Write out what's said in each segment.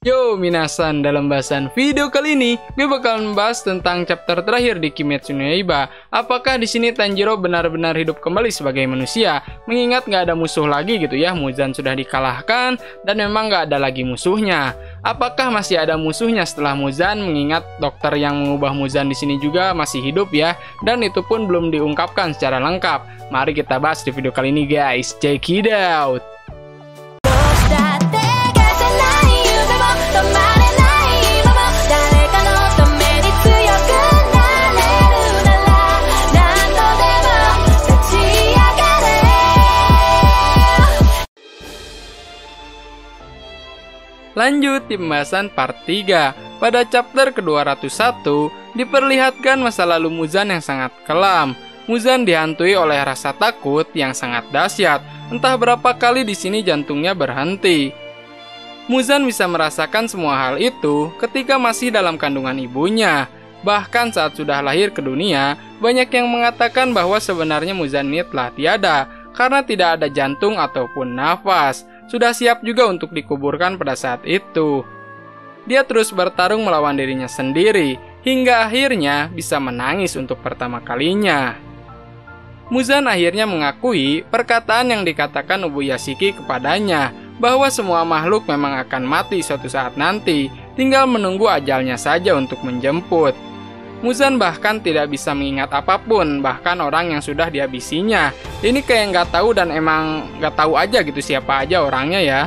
Yo minasan, dalam bahasan video kali ini gue bakal membahas tentang chapter terakhir di Kimetsu no Yaiba. Apakah di sini Tanjiro benar-benar hidup kembali sebagai manusia? Mengingat nggak ada musuh lagi gitu ya, Muzan sudah dikalahkan dan memang nggak ada lagi musuhnya. Apakah masih ada musuhnya setelah Muzan? Mengingat dokter yang mengubah Muzan di sini juga masih hidup ya, dan itu pun belum diungkapkan secara lengkap. Mari kita bahas di video kali ini guys. Check it out. Lanjut di pembahasan part 3. Pada chapter ke-201 diperlihatkan masa lalu Muzan yang sangat kelam. Muzan dihantui oleh rasa takut yang sangat dahsyat. Entah berapa kali di sini jantungnya berhenti. Muzan bisa merasakan semua hal itu ketika masih dalam kandungan ibunya. Bahkan saat sudah lahir ke dunia, banyak yang mengatakan bahwa sebenarnya Muzan ini telah tiada karena tidak ada jantung ataupun nafas. Sudah siap juga untuk dikuburkan pada saat itu. Dia terus bertarung melawan dirinya sendiri, hingga akhirnya bisa menangis untuk pertama kalinya. Muzan akhirnya mengakui perkataan yang dikatakan Ubuyashiki kepadanya, bahwa semua makhluk memang akan mati suatu saat nanti, tinggal menunggu ajalnya saja untuk menjemput. Muzan bahkan tidak bisa mengingat apapun, bahkan orang yang sudah dihabisinya. Ini kayak nggak tahu dan emang nggak tahu aja gitu siapa aja orangnya ya.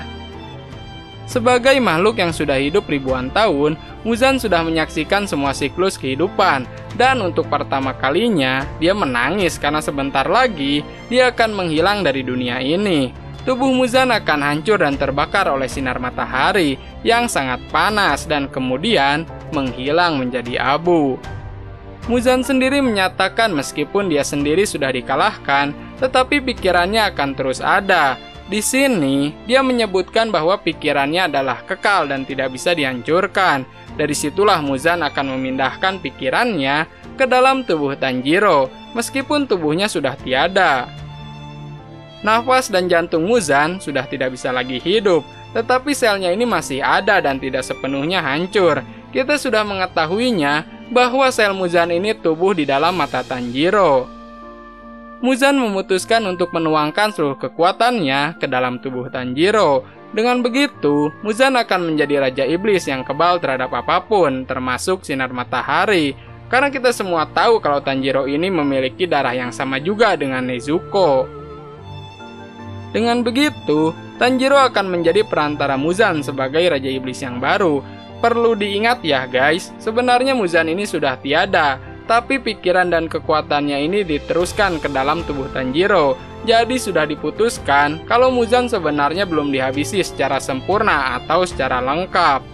Sebagai makhluk yang sudah hidup ribuan tahun, Muzan sudah menyaksikan semua siklus kehidupan. Dan untuk pertama kalinya, dia menangis karena sebentar lagi dia akan menghilang dari dunia ini. Tubuh Muzan akan hancur dan terbakar oleh sinar matahari yang sangat panas dan kemudian menghilang menjadi abu. Muzan sendiri menyatakan meskipun dia sendiri sudah dikalahkan, tetapi pikirannya akan terus ada. Di sini, dia menyebutkan bahwa pikirannya adalah kekal dan tidak bisa dihancurkan. Dari situlah Muzan akan memindahkan pikirannya ke dalam tubuh Tanjiro, meskipun tubuhnya sudah tiada. Nafas dan jantung Muzan sudah tidak bisa lagi hidup, tetapi selnya ini masih ada dan tidak sepenuhnya hancur. Kita sudah mengetahuinya bahwa sel Muzan ini tumbuh di dalam mata Tanjiro. Muzan memutuskan untuk menuangkan seluruh kekuatannya ke dalam tubuh Tanjiro. Dengan begitu, Muzan akan menjadi Raja Iblis yang kebal terhadap apapun, termasuk sinar matahari. Karena kita semua tahu kalau Tanjiro ini memiliki darah yang sama juga dengan Nezuko. Dengan begitu, Tanjiro akan menjadi perantara Muzan sebagai Raja Iblis yang baru. Perlu diingat ya guys, sebenarnya Muzan ini sudah tiada, tapi pikiran dan kekuatannya ini diteruskan ke dalam tubuh Tanjiro. Jadi sudah diputuskan kalau Muzan sebenarnya belum dihabisi secara sempurna atau secara lengkap.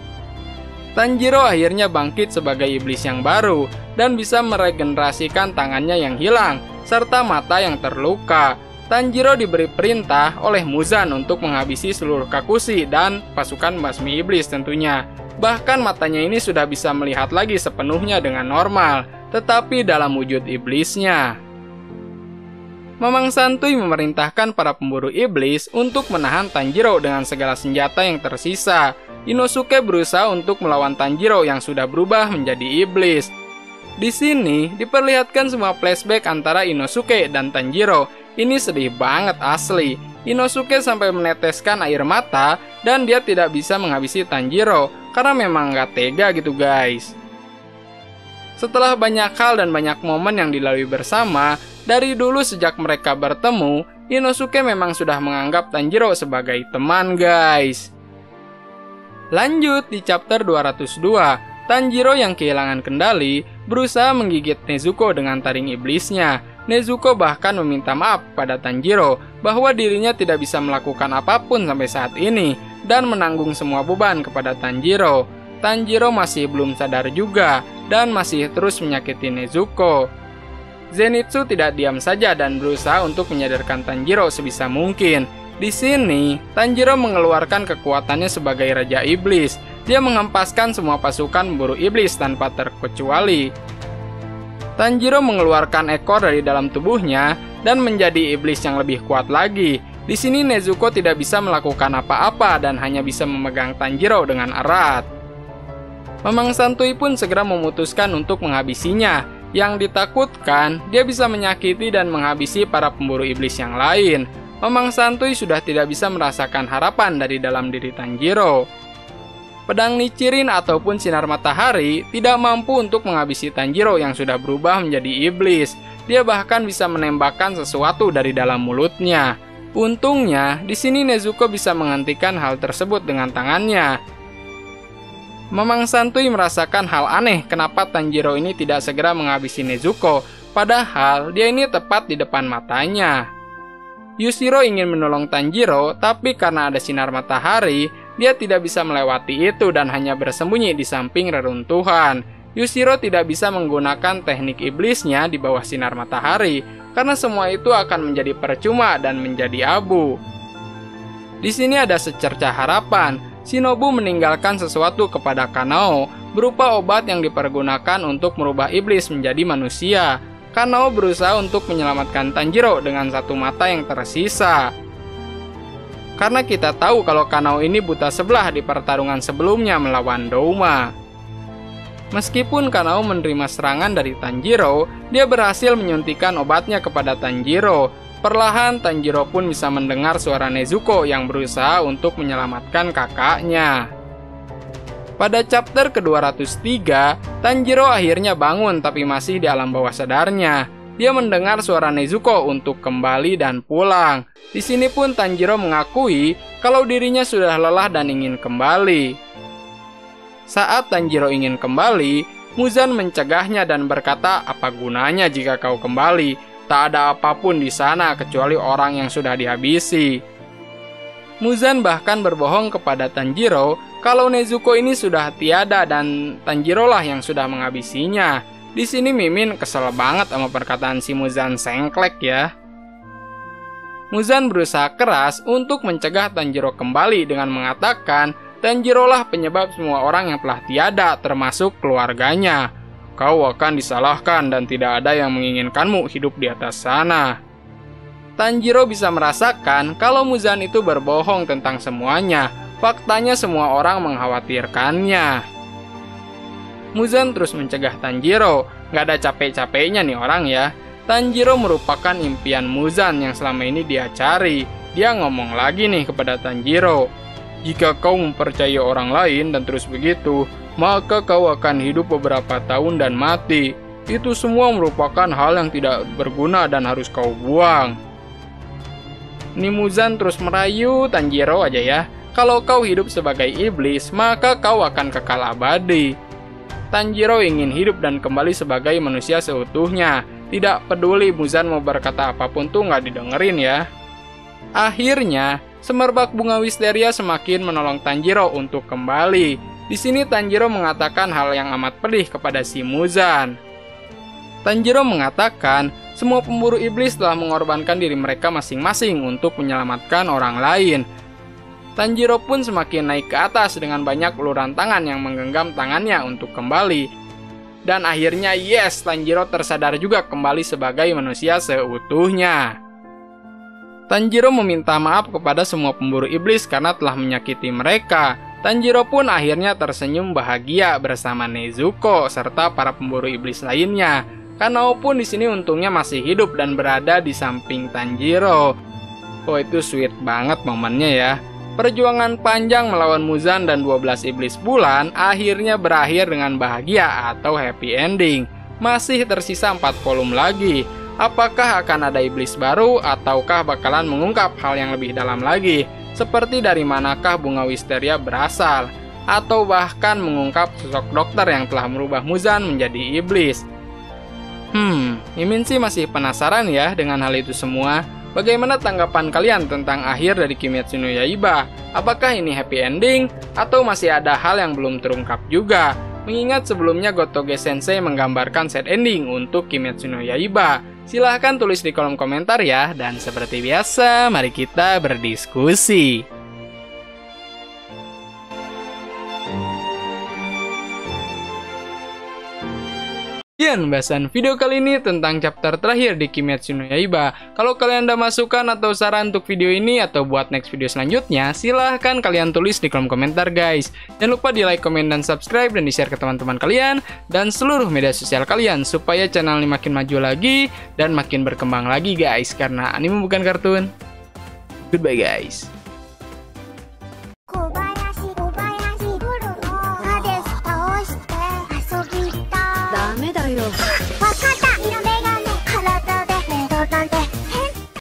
Tanjiro akhirnya bangkit sebagai iblis yang baru dan bisa meregenerasikan tangannya yang hilang serta mata yang terluka. Tanjiro diberi perintah oleh Muzan untuk menghabisi seluruh Kakushi dan pasukan basmi iblis tentunya. Bahkan matanya ini sudah bisa melihat lagi sepenuhnya dengan normal, tetapi dalam wujud iblisnya. Mamang Santuy memerintahkan para pemburu iblis untuk menahan Tanjiro dengan segala senjata yang tersisa. Inosuke berusaha untuk melawan Tanjiro yang sudah berubah menjadi iblis. Di sini diperlihatkan semua flashback antara Inosuke dan Tanjiro. Ini sedih banget asli. Inosuke sampai meneteskan air mata dan dia tidak bisa menghabisi Tanjiro karena memang nggak tega gitu guys. Setelah banyak hal dan banyak momen yang dilalui bersama, dari dulu sejak mereka bertemu, Inosuke memang sudah menganggap Tanjiro sebagai teman guys. Lanjut di chapter 202, Tanjiro yang kehilangan kendali berusaha menggigit Nezuko dengan taring iblisnya. Nezuko bahkan meminta maaf pada Tanjiro bahwa dirinya tidak bisa melakukan apapun sampai saat ini dan menanggung semua beban kepada Tanjiro. Tanjiro masih belum sadar juga dan masih terus menyakiti Nezuko. Zenitsu tidak diam saja dan berusaha untuk menyadarkan Tanjiro sebisa mungkin. Di sini, Tanjiro mengeluarkan kekuatannya sebagai Raja Iblis. Dia menghempaskan semua pasukan pemburu iblis tanpa terkecuali. Tanjiro mengeluarkan ekor dari dalam tubuhnya dan menjadi iblis yang lebih kuat lagi. Di sini Nezuko tidak bisa melakukan apa-apa dan hanya bisa memegang Tanjiro dengan erat. Mamang Santuy pun segera memutuskan untuk menghabisinya. Yang ditakutkan, dia bisa menyakiti dan menghabisi para pemburu iblis yang lain. Mamang Santuy sudah tidak bisa merasakan harapan dari dalam diri Tanjiro. Pedang Nichirin ataupun sinar matahari tidak mampu untuk menghabisi Tanjiro yang sudah berubah menjadi iblis. Dia bahkan bisa menembakkan sesuatu dari dalam mulutnya. Untungnya, di sini Nezuko bisa menghentikan hal tersebut dengan tangannya. Mamang Santuy merasakan hal aneh kenapa Tanjiro ini tidak segera menghabisi Nezuko, padahal dia ini tepat di depan matanya. Yushiro ingin menolong Tanjiro, tapi karena ada sinar matahari, dia tidak bisa melewati itu dan hanya bersembunyi di samping reruntuhan. Yushiro tidak bisa menggunakan teknik iblisnya di bawah sinar matahari, karena semua itu akan menjadi percuma dan menjadi abu. Di sini ada secercah harapan. Shinobu meninggalkan sesuatu kepada Kanao, berupa obat yang dipergunakan untuk merubah iblis menjadi manusia. Kanao berusaha untuk menyelamatkan Tanjiro dengan satu mata yang tersisa. Karena kita tahu kalau Kanao ini buta sebelah di pertarungan sebelumnya melawan Douma. Meskipun Kanao menerima serangan dari Tanjiro, dia berhasil menyuntikkan obatnya kepada Tanjiro. Perlahan Tanjiro pun bisa mendengar suara Nezuko yang berusaha untuk menyelamatkan kakaknya. Pada chapter ke-203, Tanjiro akhirnya bangun tapi masih di alam bawah sadarnya. Dia mendengar suara Nezuko untuk kembali dan pulang. Di sini pun Tanjiro mengakui kalau dirinya sudah lelah dan ingin kembali. Saat Tanjiro ingin kembali, Muzan mencegahnya dan berkata, "Apa gunanya jika kau kembali? Tak ada apapun di sana kecuali orang yang sudah dihabisi." Muzan bahkan berbohong kepada Tanjiro kalau Nezuko ini sudah tiada dan Tanjiro lah yang sudah menghabisinya. Di sini Mimin kesel banget sama perkataan si Muzan sengklek ya. Muzan berusaha keras untuk mencegah Tanjiro kembali dengan mengatakan, Tanjiro lah penyebab semua orang yang telah tiada, termasuk keluarganya. Kau akan disalahkan dan tidak ada yang menginginkanmu hidup di atas sana. Tanjiro bisa merasakan kalau Muzan itu berbohong tentang semuanya. Faktanya semua orang mengkhawatirkannya. Muzan terus mencegah Tanjiro. Gak ada capek-capeknya nih orang ya. Tanjiro merupakan impian Muzan yang selama ini dia cari. Dia ngomong lagi nih kepada Tanjiro. Jika kau mempercayai orang lain dan terus begitu, maka kau akan hidup beberapa tahun dan mati. Itu semua merupakan hal yang tidak berguna dan harus kau buang. Muzan terus merayu Tanjiro aja ya. Kalau kau hidup sebagai iblis, maka kau akan kekal abadi. Tanjiro ingin hidup dan kembali sebagai manusia seutuhnya. Tidak peduli Muzan mau berkata apapun tuh nggak didengerin ya. Akhirnya, semerbak bunga wisteria semakin menolong Tanjiro untuk kembali. Di sini Tanjiro mengatakan hal yang amat pedih kepada si Muzan. Tanjiro mengatakan, semua pemburu iblis telah mengorbankan diri mereka masing-masing untuk menyelamatkan orang lain. Tanjiro pun semakin naik ke atas dengan banyak uluran tangan yang menggenggam tangannya untuk kembali. Dan akhirnya yes, Tanjiro tersadar juga kembali sebagai manusia seutuhnya. Tanjiro meminta maaf kepada semua pemburu iblis karena telah menyakiti mereka. Tanjiro pun akhirnya tersenyum bahagia bersama Nezuko serta para pemburu iblis lainnya. Kanao pun di sini untungnya masih hidup dan berada di samping Tanjiro. Oh, itu sweet banget momennya ya. Perjuangan panjang melawan Muzan dan 12 iblis bulan akhirnya berakhir dengan bahagia atau happy ending. Masih tersisa 4 volume lagi. Apakah akan ada iblis baru ataukah bakalan mengungkap hal yang lebih dalam lagi? Seperti dari manakah bunga wisteria berasal? Atau bahkan mengungkap sosok dokter yang telah merubah Muzan menjadi iblis? Mimin sih masih penasaran ya dengan hal itu semua. Bagaimana tanggapan kalian tentang akhir dari Kimetsu no Yaiba? Apakah ini happy ending? Atau masih ada hal yang belum terungkap juga? Mengingat sebelumnya Gotoge Sensei menggambarkan sad ending untuk Kimetsu no Yaiba. Silahkan tulis di kolom komentar ya. Dan seperti biasa, mari kita berdiskusi. Sekian bahasan video kali ini tentang chapter terakhir di Kimetsu no Yaiba. Kalau kalian ada masukan atau saran untuk video ini atau buat next video selanjutnya, silahkan kalian tulis di kolom komentar guys. Jangan lupa di like, komen, dan subscribe dan di share ke teman-teman kalian dan seluruh media sosial kalian supaya channel ini makin maju lagi dan makin berkembang lagi guys, karena anime bukan kartun. Goodbye guys. ダメだよ。